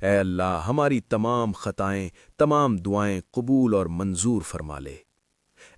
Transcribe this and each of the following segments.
اے اللہ ہماری تمام خطائیں تمام دعائیں قبول اور منظور فرما لے۔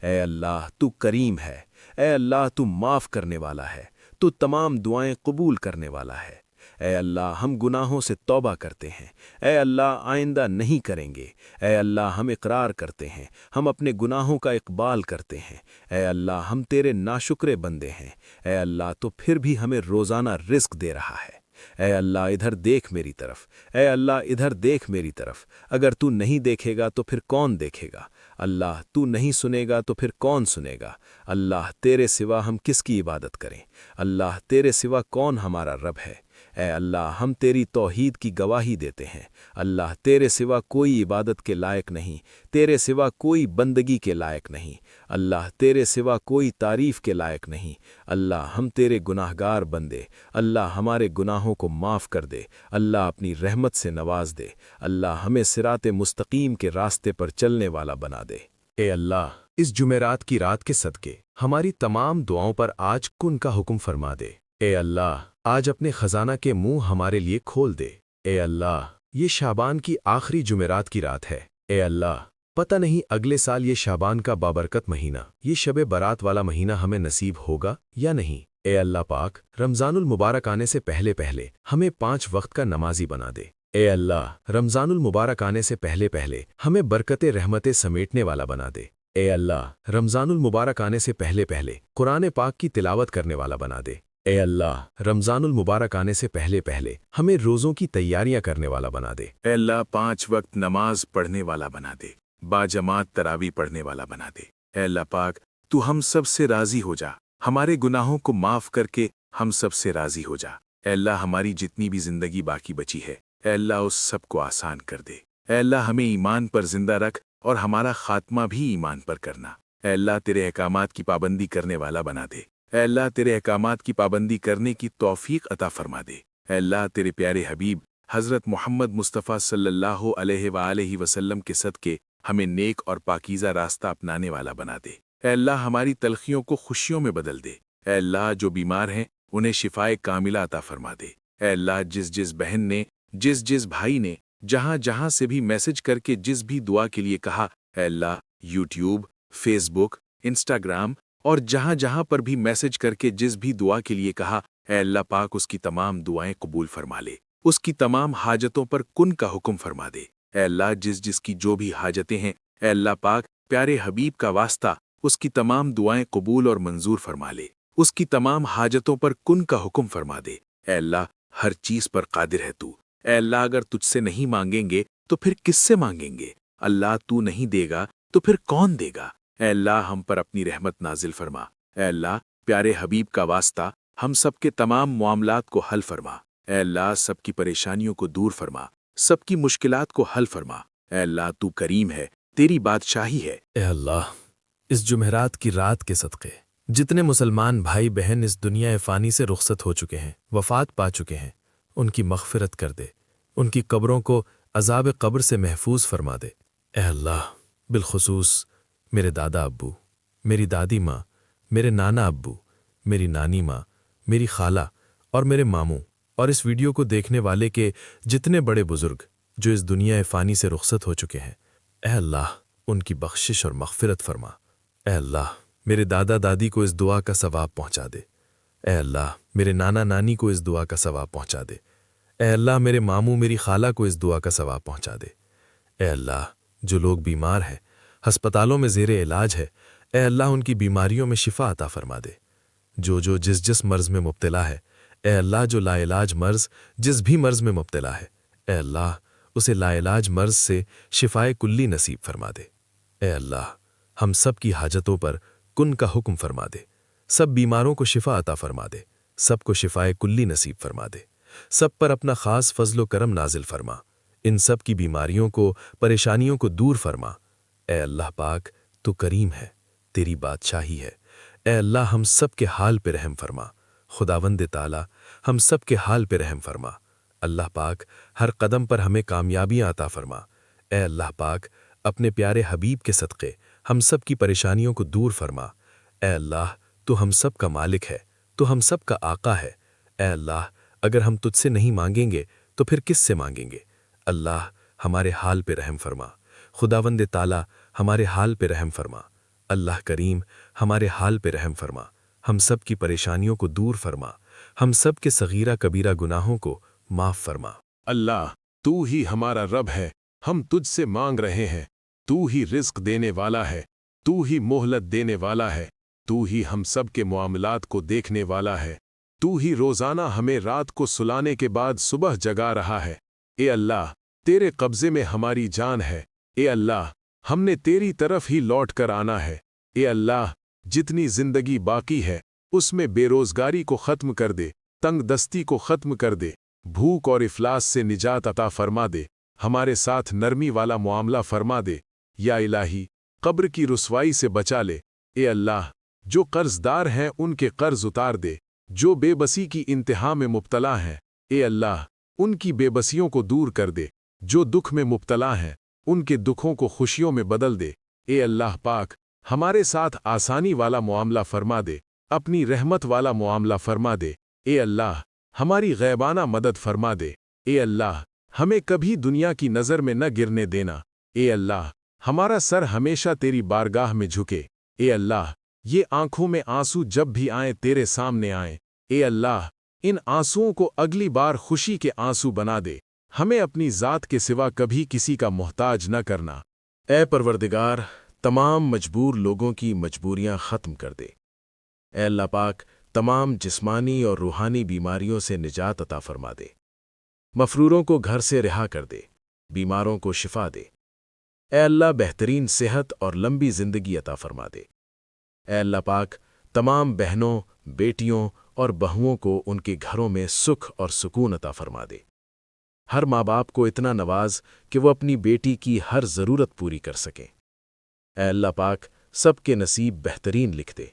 اے اللہ تو کریم ہے، اے اللہ تو معاف کرنے والا ہے، تو تمام دعائیں قبول کرنے والا ہے۔ اے اللہ ہم گناہوں سے توبہ کرتے ہیں، اے اللہ آئندہ نہیں کریں گے۔ اے اللہ ہم اقرار کرتے ہیں، ہم اپنے گناہوں کا اقبال کرتے ہیں۔ اے اللہ ہم تیرے ناشکرے بندے ہیں۔ اے اللہ تو پھر بھی ہمیں روزانہ رزق دے رہا ہے۔ اے اللہ ادھر دیکھ میری طرف، اے اللہ ادھر دیکھ میری طرف۔ اگر تو نہیں دیکھے گا تو پھر کون دیکھے گا؟ اللہ تو نہیں سنے گا تو پھر کون سنے گا؟ اللہ تیرے سوا ہم کس کی عبادت کریں؟ اللہ تیرے سوا کون ہمارا رب ہے؟ اے اللہ ہم تیری توحید کی گواہی دیتے ہیں۔ اللہ تیرے سوا کوئی عبادت کے لائق نہیں، تیرے سوا کوئی بندگی کے لائق نہیں، اللہ تیرے سوا کوئی تعریف کے لائق نہیں۔ اللہ ہم تیرے گناہگار بندے، اللہ ہمارے گناہوں کو معاف کر دے، اللہ اپنی رحمت سے نواز دے، اللہ ہمیں صراط مستقیم کے راستے پر چلنے والا بنا دے۔ اے اللہ اس جمعرات کی رات کے صدقے ہماری تمام دعاؤں پر آج کن کا حکم فرما دے۔ اے اللہ آج اپنے خزانہ کے منہ ہمارے لیے کھول دے۔ اے اللہ یہ شعبان کی آخری جمعرات کی رات ہے۔ اے اللہ پتہ نہیں اگلے سال یہ شعبان کا بابرکت مہینہ، یہ شب برات والا مہینہ ہمیں نصیب ہوگا یا نہیں۔ اے اللہ پاک رمضان المبارک آنے سے پہلے پہلے ہمیں 5 وقت کا نمازی بنا دے۔ اے اللہ رمضان المبارک آنے سے پہلے پہلے ہمیں برکت رحمتیں سمیٹنے والا بنا دے۔ اے اللہ رمضان المبارک آنے سے پہلے پہلے قرآن پاک کی تلاوت کرنے والا بنا دے۔ اے اللہ رمضان المبارک آنے سے پہلے پہلے ہمیں روزوں کی تیاریاں کرنے والا بنا دے۔ اے اللہ 5 وقت نماز پڑھنے والا بنا دے، باجماعت تراویح پڑھنے والا بنا دے۔ اے اللہ پاک تو ہم سب سے راضی ہو جا، ہمارے گناہوں کو معاف کر کے ہم سب سے راضی ہو جا۔ اے اللہ ہماری جتنی بھی زندگی باقی بچی ہے، اے اللہ اس سب کو آسان کر دے۔ اے اللہ ہمیں ایمان پر زندہ رکھ اور ہمارا خاتمہ بھی ایمان پر کرنا۔ اے اللہ تیرے احکامات کی پابندی کرنے والا بنا دے۔ اے اللہ تیرے احکامات کی پابندی کرنے کی توفیق عطا فرما دے۔ اے اللہ تیرے پیارے حبیب حضرت محمد مصطفیٰ صلی اللہ علیہ وآلہ وسلم کے صدقے ہمیں نیک اور پاکیزہ راستہ اپنانے والا بنا دے۔ اے اللہ ہماری تلخیوں کو خوشیوں میں بدل دے۔ اے اللہ جو بیمار ہیں انہیں شفائے کاملہ عطا فرما دے۔ اے اللہ جس بہن نے جس بھائی نے جہاں سے بھی میسج کر کے جس بھی دعا کے لیے کہا، اے اللہ یوٹیوب، فیس بک، انسٹاگرام اور جہاں پر بھی میسج کر کے جس بھی دعا کے لیے کہا، اے اللہ پاک اس کی تمام دعائیں قبول فرما لے، اس کی تمام حاجتوں پر کن کا حکم فرما دے۔ اے اللہ جس کی جو بھی حاجتیں ہیں، اے اللہ پاک پیارے حبیب کا واسطہ اس کی تمام دعائیں قبول اور منظور فرما لے، اس کی تمام حاجتوں پر کن کا حکم فرما دے۔ اے اللہ ہر چیز پر قادر ہے تو۔ اے اللہ اگر تجھ سے نہیں مانگیں گے تو پھر کس سے مانگیں گے؟ اللہ تو نہیں دے گا تو پھر کون دے گا؟ اے اللہ ہم پر اپنی رحمت نازل فرما۔ اے اللہ پیارے حبیب کا واسطہ ہم سب کے تمام معاملات کو حل فرما۔ اے اللہ سب کی پریشانیوں کو دور فرما، سب کی مشکلات کو حل فرما۔ اے اللہ تو کریم ہے، تیری بادشاہی ہے۔ اے اللہ اس جمعرات کی رات کے صدقے جتنے مسلمان بھائی بہن اس دنیا فانی سے رخصت ہو چکے ہیں، وفات پا چکے ہیں، ان کی مغفرت کر دے، ان کی قبروں کو عذاب قبر سے محفوظ فرما دے۔ اے اللہ بالخصوص میرے دادا ابو، میری دادی ماں، میرے نانا ابو، میری نانی ماں، میری خالہ اور میرے ماموں اور اس ویڈیو کو دیکھنے والے کے جتنے بڑے بزرگ جو اس دنیا فانی سے رخصت ہو چکے ہیں، اے اللہ ان کی بخشش اور مغفرت فرما۔ اے اللہ میرے دادا دادی کو اس دعا کا ثواب پہنچا دے۔ اے اللہ میرے نانا نانی کو اس دعا کا ثواب پہنچا دے۔ اے اللہ میرے ماموں میری خالہ کو اس دعا کا ثواب پہنچا دے۔ اے اللہ جو لوگ بیمار ہیں، ہسپتالوں میں زیر علاج ہے، اے اللہ ان کی بیماریوں میں شفا عطا فرما دے۔ جو جس مرض میں مبتلا ہے، اے اللہ جو لا علاج مرض جس بھی مرض میں مبتلا ہے، اے اللہ اسے لا علاج مرض سے شفائے کلی نصیب فرما دے۔ اے اللہ ہم سب کی حاجتوں پر کن کا حکم فرما دے، سب بیماروں کو شفا عطا فرما دے، سب کو شفائے کلی نصیب فرما دے، سب پر اپنا خاص فضل و کرم نازل فرما، ان سب کی بیماریوں کو پریشانیوں کو دور فرما۔ اے اللہ پاک تو کریم ہے، تیری بادشاہی ہے۔ اے اللہ ہم سب کے حال پہ رحم فرما، خداوند تعالی ہم سب کے حال پہ رحم فرما۔ اللہ پاک ہر قدم پر ہمیں کامیابیاں عطا فرما۔ اے اللہ پاک اپنے پیارے حبیب کے صدقے ہم سب کی پریشانیوں کو دور فرما۔ اے اللہ تو ہم سب کا مالک ہے، تو ہم سب کا آقا ہے۔ اے اللہ اگر ہم تجھ سے نہیں مانگیں گے تو پھر کس سے مانگیں گے؟ اللہ ہمارے حال پہ رحم فرما، خداوند تعالی ہمارے حال پہ رحم فرما، اللہ کریم ہمارے حال پہ رحم فرما، ہم سب کی پریشانیوں کو دور فرما، ہم سب کے صغیرہ کبیرہ گناہوں کو معاف فرما۔ اللہ تو ہی ہمارا رب ہے، ہم تجھ سے مانگ رہے ہیں، تو ہی رزق دینے والا ہے، تو ہی مہلت دینے والا ہے، تو ہی ہم سب کے معاملات کو دیکھنے والا ہے، تو ہی روزانہ ہمیں رات کو سلانے کے بعد صبح جگا رہا ہے۔ اے اللہ تیرے قبضے میں ہماری جان ہے، اے اللہ ہم نے تیری طرف ہی لوٹ کر آنا ہے۔ اے اللہ جتنی زندگی باقی ہے اس میں بے روزگاری کو ختم کر دے، تنگ دستی کو ختم کر دے، بھوک اور افلاس سے نجات عطا فرما دے، ہمارے ساتھ نرمی والا معاملہ فرما دے۔ یا الہی قبر کی رسوائی سے بچا لے۔ اے اللہ جو قرض دار ہیں ان کے قرض اتار دے، جو بے بسی کی انتہا میں مبتلا ہیں اے اللہ ان کی بے بسیوں کو دور کر دے، جو دکھ میں مبتلا ہیں ان کے دکھوں کو خوشیوں میں بدل دے۔ اے اللہ پاک ہمارے ساتھ آسانی والا معاملہ فرما دے، اپنی رحمت والا معاملہ فرما دے۔ اے اللہ ہماری غیبانہ مدد فرما دے۔ اے اللہ ہمیں کبھی دنیا کی نظر میں نہ گرنے دینا۔ اے اللہ ہمارا سر ہمیشہ تیری بارگاہ میں جھکے۔ اے اللہ یہ آنکھوں میں آنسو جب بھی آئیں تیرے سامنے آئیں۔ اے اللہ ان آنسوؤں کو اگلی بار خوشی کے آنسو بنا دے، ہمیں اپنی ذات کے سوا کبھی کسی کا محتاج نہ کرنا۔ اے پروردگار تمام مجبور لوگوں کی مجبوریاں ختم کر دے۔ اے اللہ پاک تمام جسمانی اور روحانی بیماریوں سے نجات عطا فرما دے، مفروروں کو گھر سے رہا کر دے، بیماروں کو شفا دے۔ اے اللہ بہترین صحت اور لمبی زندگی عطا فرما دے۔ اے اللہ پاک تمام بہنوں، بیٹیوں اور بہوؤں کو ان کے گھروں میں سکھ اور سکون عطا فرما دے۔ ہر ماں باپ کو اتنا نواز کہ وہ اپنی بیٹی کی ہر ضرورت پوری کر سکیں۔ اے اللہ پاک سب کے نصیب بہترین لکھ دے،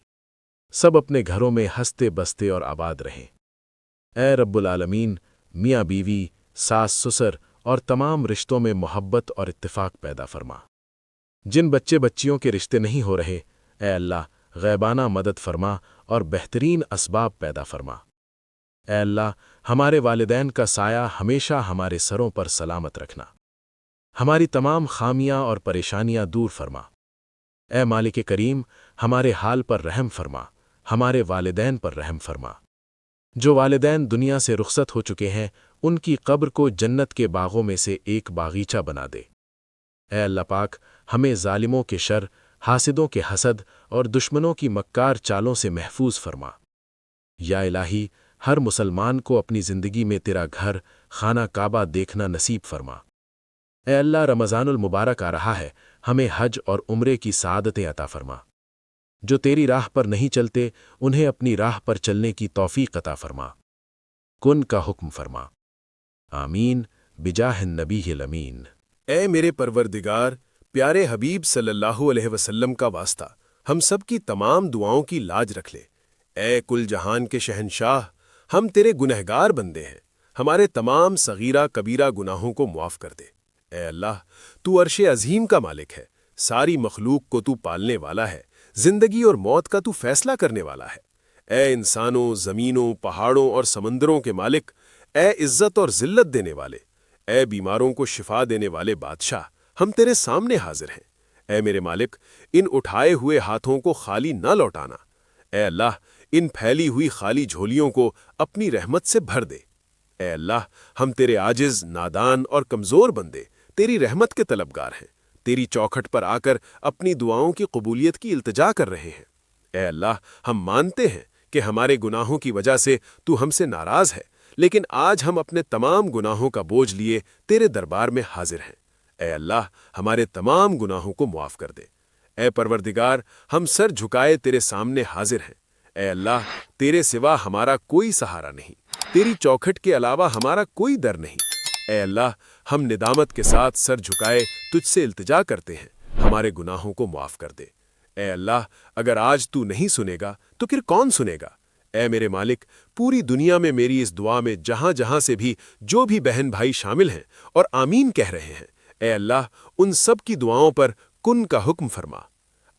سب اپنے گھروں میں ہنستے بستے اور آباد رہیں۔ اے رب العالمین میاں بیوی، ساس سسر اور تمام رشتوں میں محبت اور اتفاق پیدا فرما۔ جن بچے بچیوں کے رشتے نہیں ہو رہے اے اللہ غیبانہ مدد فرما اور بہترین اسباب پیدا فرما۔ اے اللہ ہمارے والدین کا سایہ ہمیشہ ہمارے سروں پر سلامت رکھنا، ہماری تمام خامیاں اور پریشانیاں دور فرما۔ اے مالک کریم ہمارے حال پر رحم فرما، ہمارے والدین پر رحم فرما۔ جو والدین دنیا سے رخصت ہو چکے ہیں ان کی قبر کو جنت کے باغوں میں سے ایک باغیچہ بنا دے۔ اے اللہ پاک ہمیں ظالموں کے شر، حاسدوں کے حسد اور دشمنوں کی مکار چالوں سے محفوظ فرما۔ یا الہی ہر مسلمان کو اپنی زندگی میں تیرا گھر خانہ کعبہ دیکھنا نصیب فرما۔ اے اللہ رمضان المبارک آ رہا ہے، ہمیں حج اور عمرے کی سعادتیں عطا فرما۔ جو تیری راہ پر نہیں چلتے انہیں اپنی راہ پر چلنے کی توفیق عطا فرما۔ کن کا حکم فرما۔ آمین بجاہ النبی الامین۔ اے میرے پروردگار پیارے حبیب صلی اللہ علیہ وسلم کا واسطہ ہم سب کی تمام دعاؤں کی لاج رکھ لے۔ اے کل جہان کے شہنشاہ ہم تیرے گنہگار بندے ہیں، ہمارے تمام صغیرہ کبیرہ گناہوں کو معاف کر دے۔ اے اللہ تو عرش عظیم کا مالک ہے، ساری مخلوق کو تو پالنے والا ہے، زندگی اور موت کا تو فیصلہ کرنے والا ہے۔ اے انسانوں، زمینوں، پہاڑوں اور سمندروں کے مالک، اے عزت اور ذلت دینے والے، اے بیماروں کو شفا دینے والے بادشاہ، ہم تیرے سامنے حاضر ہیں۔ اے میرے مالک ان اٹھائے ہوئے ہاتھوں کو خالی نہ لوٹانا۔ اے اللہ ان پھیلی ہوئی خالی جھولیوں کو اپنی رحمت سے بھر دے۔ اے اللہ ہم تیرے عاجز، نادان اور کمزور بندے تیری رحمت کے طلبگار ہیں، تیری چوکھٹ پر آ کر اپنی دعاؤں کی قبولیت کی التجا کر رہے ہیں۔ اے اللہ ہم مانتے ہیں کہ ہمارے گناہوں کی وجہ سے تو ہم سے ناراض ہے، لیکن آج ہم اپنے تمام گناہوں کا بوجھ لیے تیرے دربار میں حاضر ہیں۔ اے اللہ ہمارے تمام گناہوں کو معاف کر دے۔ اے پروردگار ہم سر جھکائے تیرے سامنے حاضر ہیں۔ اے اللہ تیرے سوا ہمارا کوئی سہارا نہیں، تیری چوکھٹ کے علاوہ ہمارا کوئی در نہیں۔ اے اللہ ہم ندامت کے ساتھ سر جھکائے تجھ سے التجا کرتے ہیں، ہمارے گناہوں کو معاف کر دے۔ اے اللہ اگر آج تو نہیں سنے گا تو پھر کون سنے گا؟ اے میرے مالک پوری دنیا میں میری اس دعا میں جہاں جہاں سے بھی جو بھی بہن بھائی شامل ہیں اور آمین کہہ رہے ہیں، اے اللہ ان سب کی دعاؤں پر کن کا حکم فرما۔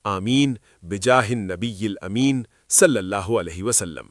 آمین بجاہ النبی الامین صلی اللہ علیہ وسلم۔